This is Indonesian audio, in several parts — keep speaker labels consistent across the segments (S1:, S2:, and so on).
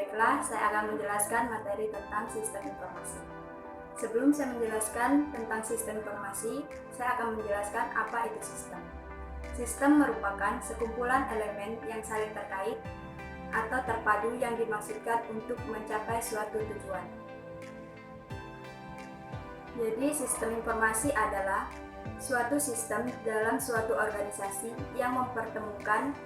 S1: Baiklah, saya akan menjelaskan materi tentang sistem informasi. Sebelum saya menjelaskan tentang sistem informasi, saya akan menjelaskan apa itu sistem. Sistem merupakan sekumpulan elemen yang saling terkait atau terpadu yang dimaksudkan untuk mencapai suatu tujuan. Jadi, sistem informasi adalah suatu sistem dalam suatu organisasi yang mempertemukan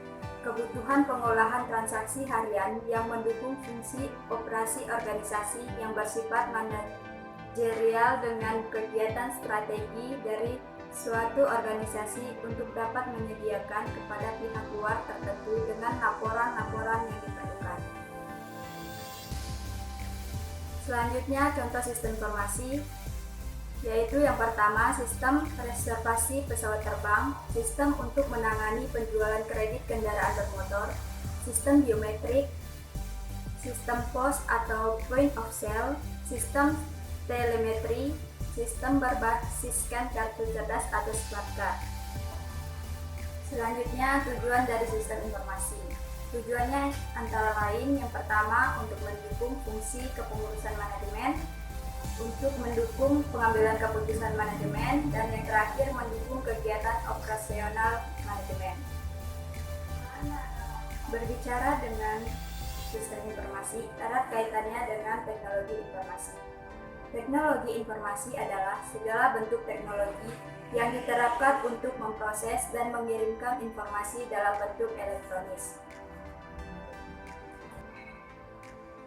S1: kebutuhan pengolahan transaksi harian yang mendukung fungsi operasi organisasi yang bersifat manajerial dengan kegiatan strategi dari suatu organisasi untuk dapat menyediakan kepada pihak luar tertentu dengan laporan-laporan yang diperlukan. Selanjutnya, contoh sistem informasi yaitu yang pertama, sistem reservasi pesawat terbang, sistem untuk menangani penjualan kredit kendaraan bermotor, sistem biometrik, sistem pos atau point of sale, sistem telemetri, sistem berbasiskan kartu cerdas atau smart card. Selanjutnya, tujuan dari sistem informasi. Tujuannya antara lain yang pertama untuk mendukung fungsi kepengurusan manajemen, untuk mendukung pengambilan keputusan manajemen, dan yang terakhir mendukung kegiatan operasional manajemen. Berbicara dengan sistem informasi, erat kaitannya dengan teknologi informasi. Teknologi informasi adalah segala bentuk teknologi yang diterapkan untuk memproses dan mengirimkan informasi dalam bentuk elektronis.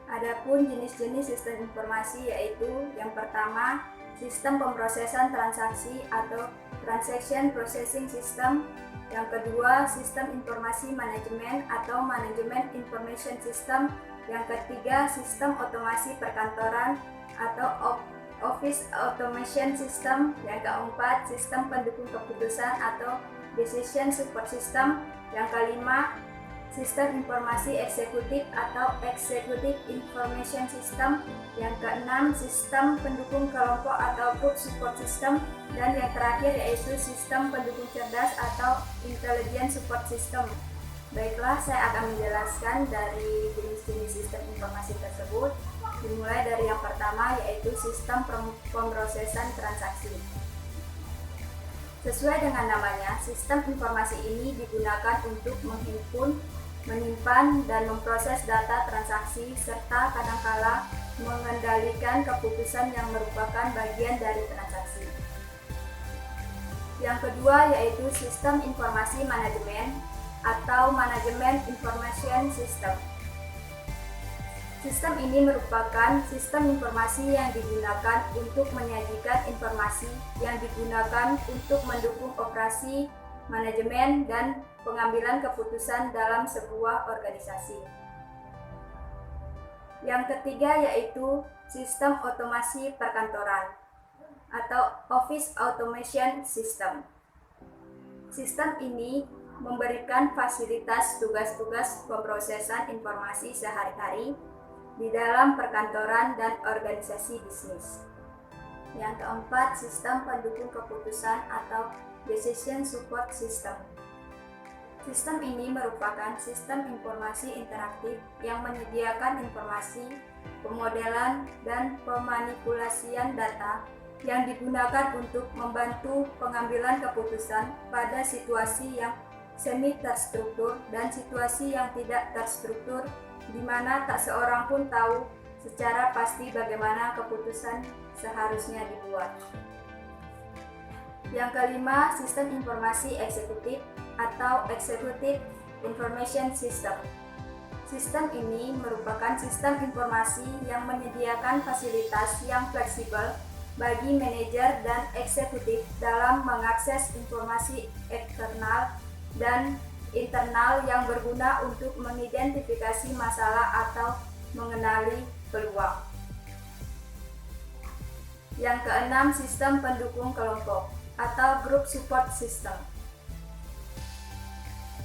S1: Adapun jenis-jenis sistem informasi yaitu yang pertama, sistem pemrosesan transaksi atau Transaction Processing System. Yang kedua, sistem informasi manajemen atau Management Information System. Yang ketiga, sistem otomasi perkantoran atau Office Automation System. Yang keempat, sistem pendukung keputusan atau Decision Support System. Yang kelima, sistem informasi eksekutif atau Executive Information System. Yang keenam, sistem pendukung kelompok atau Group Support System. Dan yang terakhir yaitu sistem pendukung cerdas atau Intelligent Support System. Baiklah, saya akan menjelaskan dari jenis-jenis sistem informasi tersebut. Dimulai dari yang pertama yaitu sistem pemrosesan transaksi. Sesuai dengan namanya, sistem informasi ini digunakan untuk menghimpun, menyimpan, dan memproses data transaksi serta kadangkala mengendalikan keputusan yang merupakan bagian dari transaksi. Yang kedua yaitu sistem informasi manajemen atau Management Information System. Sistem ini merupakan sistem informasi yang digunakan untuk menyajikan informasi yang digunakan untuk mendukung operasi, manajemen, dan pengambilan keputusan dalam sebuah organisasi. Yang ketiga yaitu sistem otomasi perkantoran atau Office Automation System. Sistem ini memberikan fasilitas tugas-tugas pemrosesan informasi sehari-hari di dalam perkantoran dan organisasi bisnis. Yang keempat, sistem pendukung keputusan atau Decision Support System. Sistem ini merupakan sistem informasi interaktif yang menyediakan informasi, pemodelan, dan pemanipulasian data yang digunakan untuk membantu pengambilan keputusan pada situasi yang semi terstruktur dan situasi yang tidak terstruktur, di mana tak seorang pun tahu secara pasti bagaimana keputusan seharusnya dibuat. Yang kelima, sistem informasi eksekutif atau Executive Information System. Sistem ini merupakan sistem informasi yang menyediakan fasilitas yang fleksibel bagi manajer dan eksekutif dalam mengakses informasi eksternal dan internal yang berguna untuk mengidentifikasi masalah atau mengenali peluang. Yang keenam, sistem pendukung kelompok atau Group Support System.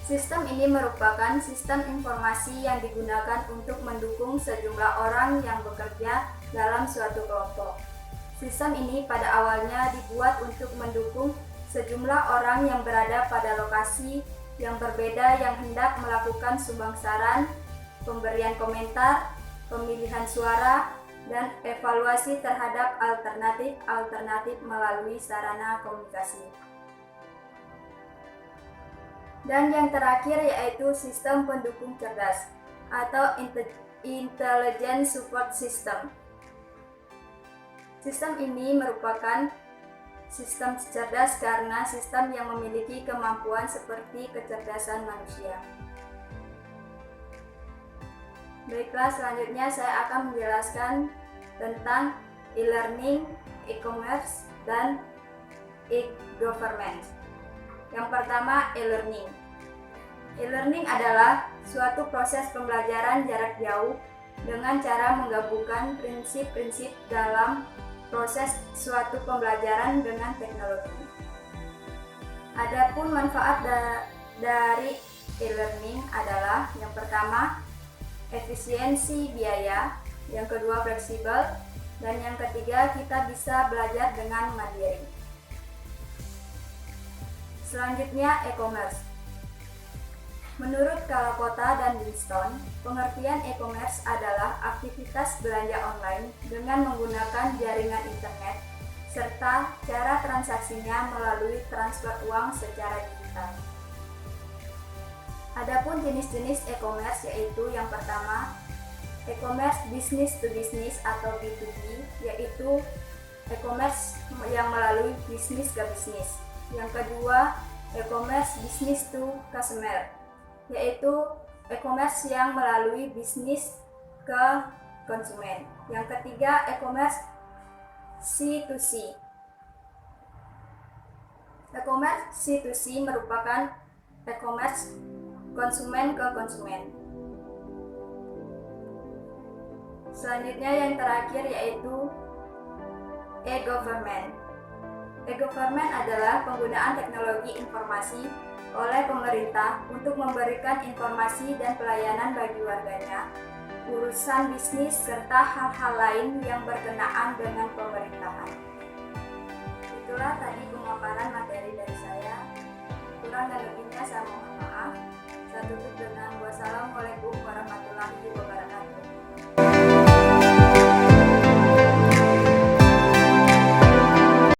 S1: Sistem ini merupakan sistem informasi yang digunakan untuk mendukung sejumlah orang yang bekerja dalam suatu kelompok. Sistem ini pada awalnya dibuat untuk mendukung sejumlah orang yang berada pada lokasi yang berbeda yang hendak melakukan sumbangsaran, pemberian komentar, pemilihan suara, dan evaluasi terhadap alternatif melalui sarana komunikasi. Dan yang terakhir yaitu sistem pendukung cerdas atau Intelligent Support System. Sistem ini merupakan sistem cerdas karena sistem yang memiliki kemampuan seperti kecerdasan manusia. Baiklah, selanjutnya saya akan menjelaskan tentang e-learning, e-commerce, dan e-government. Yang pertama, e-learning. E-learning adalah suatu proses pembelajaran jarak jauh dengan cara menggabungkan prinsip-prinsip dalam proses suatu pembelajaran dengan teknologi. Adapun manfaat dari e-learning adalah yang pertama, efisiensi biaya, yang kedua fleksibel, dan yang ketiga kita bisa belajar dengan mandiri. Selanjutnya e-commerce. Menurut Kalakota dan Winston, pengertian e-commerce adalah aktivitas belanja online dengan menggunakan jaringan internet serta cara transaksinya melalui transfer uang secara digital. Adapun jenis-jenis e-commerce yaitu yang pertama, e-commerce business to business atau B2B, yaitu e-commerce yang melalui bisnis ke bisnis. Yang kedua, e-commerce business to customer, yaitu e-commerce yang melalui bisnis ke konsumen. Yang ketiga, e-commerce C2C. E-commerce C2C merupakan e-commerce konsumen ke konsumen. Selanjutnya yang terakhir yaitu e-government. E-government adalah penggunaan teknologi informasi oleh pemerintah untuk memberikan informasi dan pelayanan bagi warganya, urusan bisnis, serta hal-hal lain yang berkenaan dengan pemerintahan. Itulah tadi pemaparan materi dari